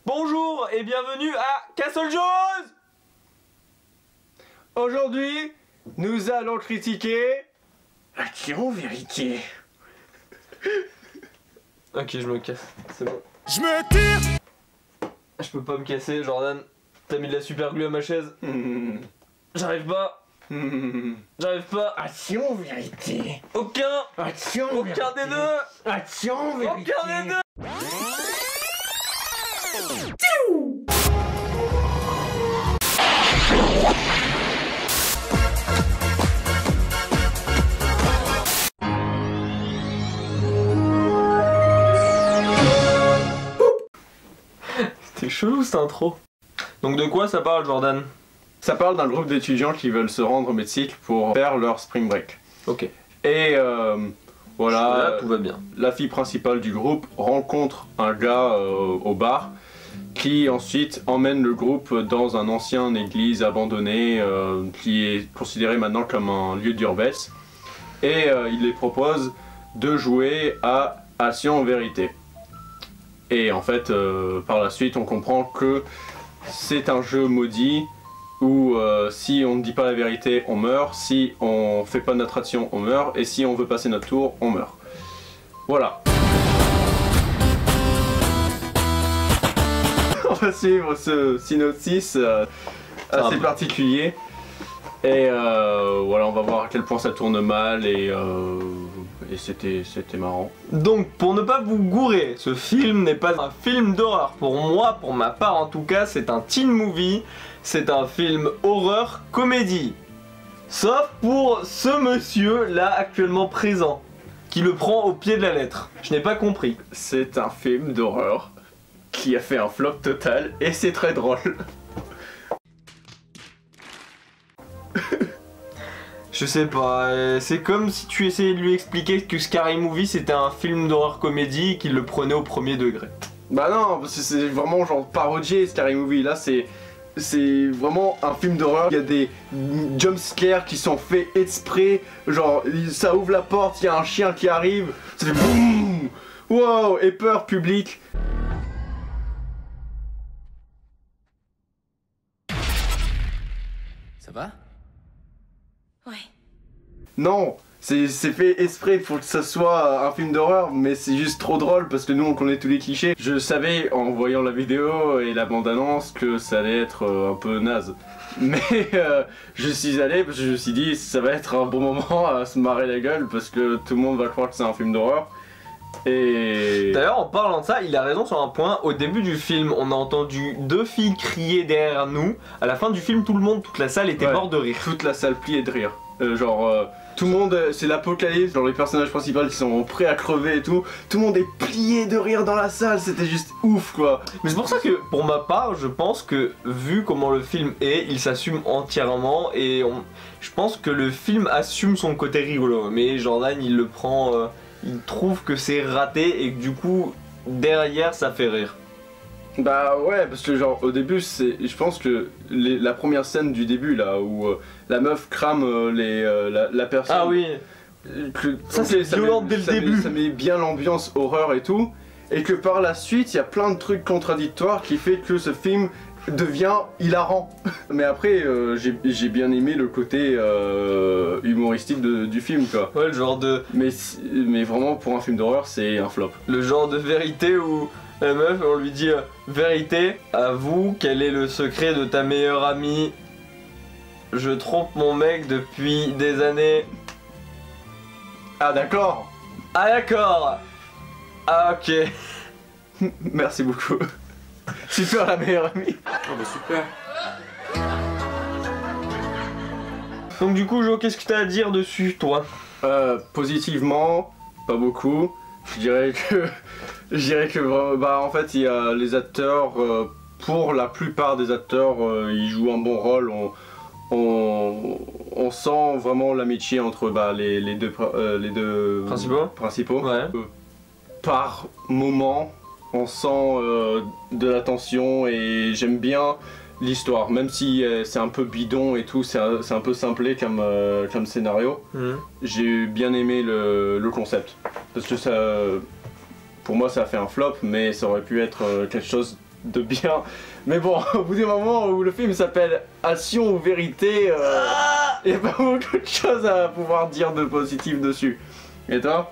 Bonjour et bienvenue à Castle Jones. Aujourd'hui, nous allons critiquer... Action, vérité. Ok, je me casse, c'est bon. Je me tire. Je peux pas me casser, Jordan. T'as mis de la super glue à ma chaise. J'arrive pas. J'arrive pas. Action, vérité. Aucun Action, des deux. Action, vérité. Aucun des deux. C'était chelou cette intro. Donc de quoi ça parle, Jordan? Ça parle d'un groupe d'étudiants qui veulent se rendre au Mexique pour faire leur spring break. Ok. Et voilà, Là, tout va bien. la fille principale du groupe rencontre un gars au bar qui ensuite emmène le groupe dans un ancien église abandonné qui est considéré maintenant comme un lieu d'urbex. Et il les propose de jouer à Action Vérité. Et en fait, par la suite, on comprend que c'est un jeu maudit où si on ne dit pas la vérité, on meurt, si on fait pas notre action, on meurt, et si on veut passer notre tour, on meurt. Voilà. On va suivre ce synopsis assez particulier. Et voilà, on va voir à quel point ça tourne mal et c'était marrant. Donc, pour ne pas vous gourer, ce film n'est pas un film d'horreur. Pour moi, pour ma part en tout cas, c'est un teen movie. C'est un film horreur comédie. Sauf pour ce monsieur là actuellement présent, qui le prend au pied de la lettre. Je n'ai pas compris. C'est un film d'horreur qui a fait un flop total et c'est très drôle. Je sais pas, c'est comme si tu essayais de lui expliquer que Scary Movie c'était un film d'horreur comédie et qu'il le prenait au premier degré. Bah non, parce que c'est vraiment genre parodié Scary Movie, là c'est vraiment un film d'horreur. Il y a des jumpscares qui sont faits exprès, genre ça ouvre la porte, il y a un chien qui arrive, ça fait boum, wow, et peur publique. Ça va? Ouais. Non, c'est fait exprès pour que ça soit un film d'horreur, mais c'est juste trop drôle parce que nous on connaît tous les clichés. Je savais en voyant la vidéo et la bande-annonce que ça allait être un peu naze. Mais je suis allé parce que je me suis dit ça va être un bon moment à se marrer la gueule parce que tout le monde va croire que c'est un film d'horreur. Et... D'ailleurs, en parlant de ça, il a raison sur un point. Au début du film, on a entendu deux filles crier derrière nous. À la fin du film, toute la salle était morte de rire. Toute la salle pliée de rire. Tout le monde, c'est l'apocalypse, genre les personnages principaux qui sont prêts à crever et tout. Tout le monde est plié de rire dans la salle, c'était juste ouf quoi. Mais c'est pour ça que, pour ma part, je pense que, vu comment le film est, il s'assume entièrement et je pense que le film assume son côté rigolo. Mais Jordan, il le prend, il trouve que c'est raté et que du coup, derrière, ça fait rire. Bah ouais, parce que genre au début, je pense que la première scène du début là où la meuf crame la personne. Ah oui. Ça c'est violent dès le début. Ça met bien l'ambiance horreur et tout, et que par la suite il y a plein de trucs contradictoires qui fait que ce film devient hilarant. Mais après j'ai bien aimé le côté humoristique du film quoi. Ouais, le genre de... Mais vraiment pour un film d'horreur c'est un flop. Le genre de vérité où la meuf on lui dit vérité, avoue quel est le secret de ta meilleure amie. Je trompe mon mec depuis des années. Ah d'accord. Ah d'accord. Ah ok. Merci beaucoup. Super la meilleure amie. Oh bah super. Donc du coup Jo, qu'est-ce que t'as à dire dessus toi? Positivement, pas beaucoup. Je dirais que bah en fait il y a les acteurs, pour la plupart des acteurs ils jouent un bon rôle. On sent vraiment l'amitié entre les deux principaux. Ouais. Par moment on sent de la tension et j'aime bien l'histoire, même si c'est un peu bidon et tout, c'est un peu simplé comme scénario. J'ai bien aimé le concept, parce que ça, pour moi ça a fait un flop, mais ça aurait pu être quelque chose de bien. Mais bon, au bout du moment où le film s'appelle Action ou Vérité, il n'y a pas beaucoup de choses à pouvoir dire de positif dessus. Et toi?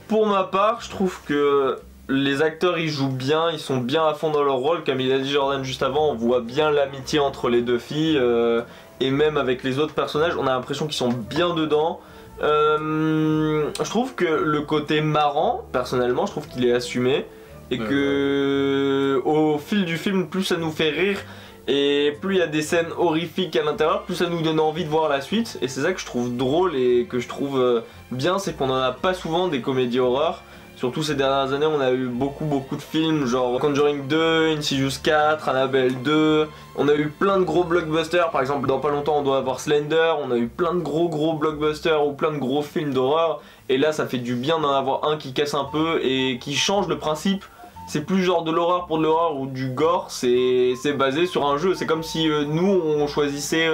Pour ma part, je trouve que les acteurs ils jouent bien, ils sont bien à fond dans leur rôle. Comme il a dit Jordan juste avant, on voit bien l'amitié entre les deux filles et même avec les autres personnages, on a l'impression qu'ils sont bien dedans. Je trouve que le côté marrant, personnellement, je trouve qu'il est assumé et que au fil du film, plus ça nous fait rire et plus il y a des scènes horrifiques à l'intérieur, plus ça nous donne envie de voir la suite. Et c'est ça que je trouve drôle et que je trouve bien, c'est qu'on en a pas souvent des comédies horreur. Surtout ces dernières années, on a eu beaucoup de films, genre Conjuring 2, Insidious 4, Annabelle 2. On a eu plein de gros blockbusters, par exemple dans pas longtemps on doit avoir Slender. On a eu plein de gros blockbusters ou plein de gros films d'horreur. Et là ça fait du bien d'en avoir un qui casse un peu et qui change le principe. C'est plus genre de l'horreur pour de l'horreur ou du gore, c'est basé sur un jeu. C'est comme si nous on choisissait,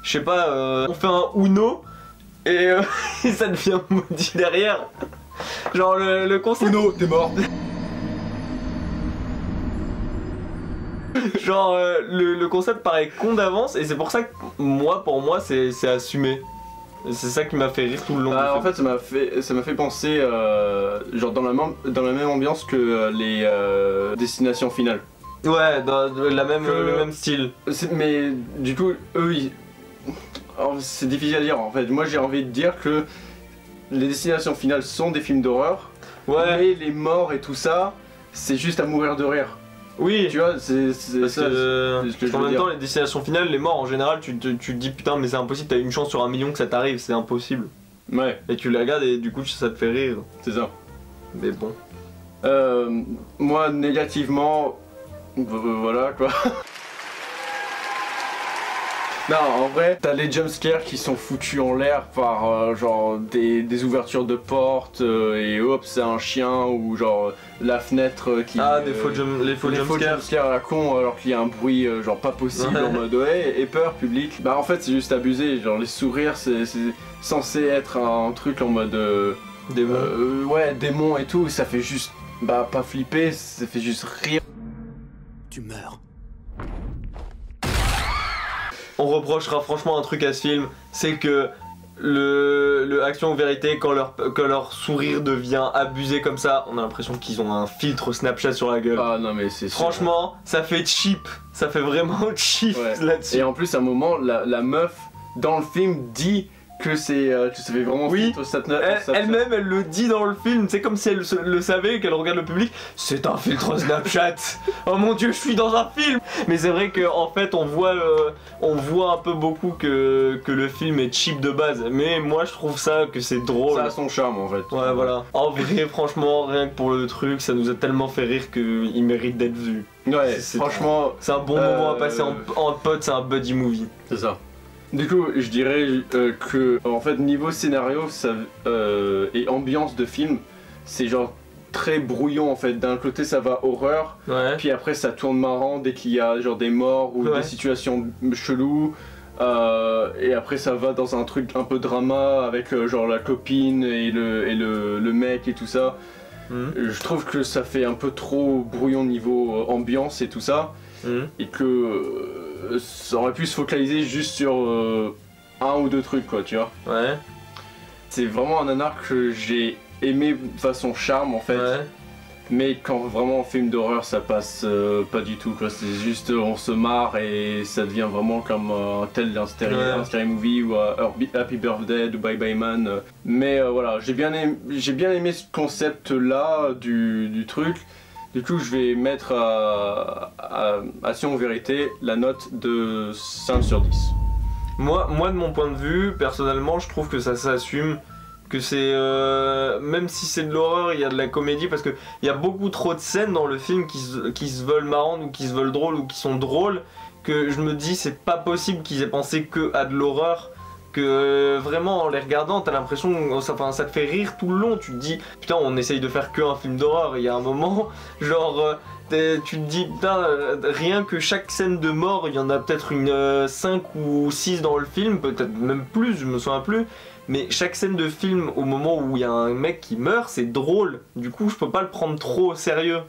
je sais pas, on fait un Uno et ça devient maudit derrière. Genre le concept. Uno, t'es mort. Genre le concept paraît con d'avance et c'est pour ça que pour moi c'est assumé. C'est ça qui m'a fait rire tout le long. En fait ça m'a fait penser genre dans la même ambiance que les destinations finales. Ouais, dans le même style. Mais du coup eux c'est difficile à dire en fait. Moi j'ai envie de dire que les destinations finales sont des films d'horreur. Ouais. Mais les morts et tout ça, c'est juste à mourir de rire. Oui. Tu vois, c'est parce ça. que en même temps, les destinations finales, les morts en général, tu te dis putain, mais c'est impossible, t'as une chance sur 1 million que ça t'arrive, c'est impossible. Ouais. Et tu la regardes et du coup, ça te fait rire. C'est ça. Mais bon. Moi, négativement, voilà quoi. Non, en vrai, t'as les jumpscares qui sont foutus en l'air par genre des ouvertures de portes et hop, c'est un chien ou genre la fenêtre qui. Ah, les faux jumpscares à la con alors qu'il y a un bruit genre pas possible en mode ouais, et peur public. Bah en fait, c'est juste abusé. Genre les sourires, c'est censé être un truc en mode. Démon. Ouais, démon et tout, ça fait juste. Bah pas flipper, ça fait juste rire. Tu meurs. On reprochera franchement un truc à ce film, c'est que le Action ou Vérité, quand leur sourire devient abusé comme ça, on a l'impression qu'ils ont un filtre Snapchat sur la gueule. Ah non mais c'est sûr. Franchement, ça fait cheap, ça fait vraiment cheap là-dessus. Et en plus à un moment, la meuf dans le film dit que c'est ça fait vraiment filtre Snapchat. Elle-même elle le dit dans le film, c'est comme si elle le savait, qu'elle regarde le public. C'est un filtre Snapchat. Oh mon dieu, je suis dans un film. Mais c'est vrai qu'en fait on voit un peu beaucoup que le film est cheap de base. Mais moi je trouve ça que c'est drôle. Ça a son charme en fait. Ouais voilà. En vrai franchement rien que pour le truc ça nous a tellement fait rire qu'il mérite d'être vu. Ouais franchement. C'est un bon moment à passer en pote, c'est un buddy movie. C'est ça. Du coup, je dirais que en fait niveau scénario et ambiance de film, c'est genre très brouillon en fait. D'un côté ça va horreur, puis après ça tourne marrant dès qu'il y a genre des morts ou des situations cheloues. Et après ça va dans un truc un peu drama avec genre la copine et le mec et tout ça. Je trouve que ça fait un peu trop brouillon niveau ambiance et tout ça. Et que ça aurait pu se focaliser juste sur un ou deux trucs quoi, tu vois. Ouais. C'est vraiment un nanar que j'ai aimé de façon charme en fait. Ouais. Mais quand vraiment en film d'horreur ça passe pas du tout quoi. C'est juste on se marre et ça devient vraiment comme un tel un scary movie ou Happy Birthday de Bye Bye Man. Mais voilà, j'ai bien aimé ce concept là du truc. Du coup, je vais mettre à Action ou Vérité la note de 5 sur 10. Moi, de mon point de vue, personnellement, je trouve que ça s'assume. Que c'est. Même si c'est de l'horreur, il y a de la comédie. Parce qu'il y a beaucoup trop de scènes dans le film qui se veulent marrantes ou qui se veulent drôles ou qui sont drôles. Que je me dis, c'est pas possible qu'ils aient pensé que à de l'horreur. Que vraiment en les regardant t'as l'impression ça te fait rire tout le long, tu te dis putain on essaye de faire que un film d'horreur, il y a un moment genre tu te dis putain rien que chaque scène de mort il y en a peut-être une 5 ou 6 dans le film, peut-être même plus, je me souviens plus, mais chaque scène de film au moment où il y a un mec qui meurt c'est drôle, du coup je peux pas le prendre trop au sérieux.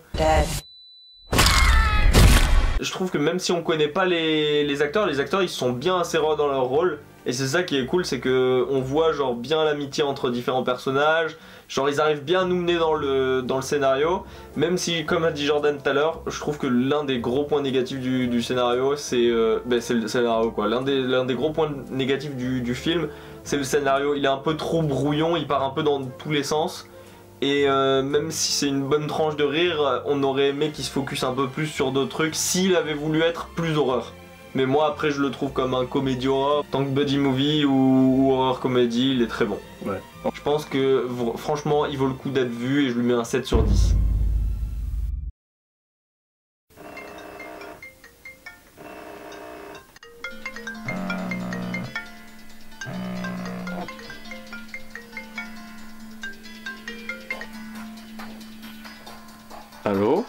Je trouve que même si on connaît pas les acteurs ils sont bien insérés dans leur rôle. Et c'est ça qui est cool, c'est que on voit genre bien l'amitié entre différents personnages. Genre ils arrivent bien à nous mener dans le scénario. Même si, comme a dit Jordan tout à l'heure, je trouve que l'un des gros points négatifs du scénario, c'est le scénario quoi. L'un des gros points négatifs du film, c'est le scénario. Il est un peu trop brouillon, il part un peu dans tous les sens. Et même si c'est une bonne tranche de rire, on aurait aimé qu'il se focus un peu plus sur d'autres trucs s'il avait voulu être plus horreur. Mais moi après je le trouve comme un comédie horreur. Tant que buddy movie ou horror comédie, il est très bon. Ouais. Je pense que franchement il vaut le coup d'être vu et je lui mets un 7 sur 10. Allô?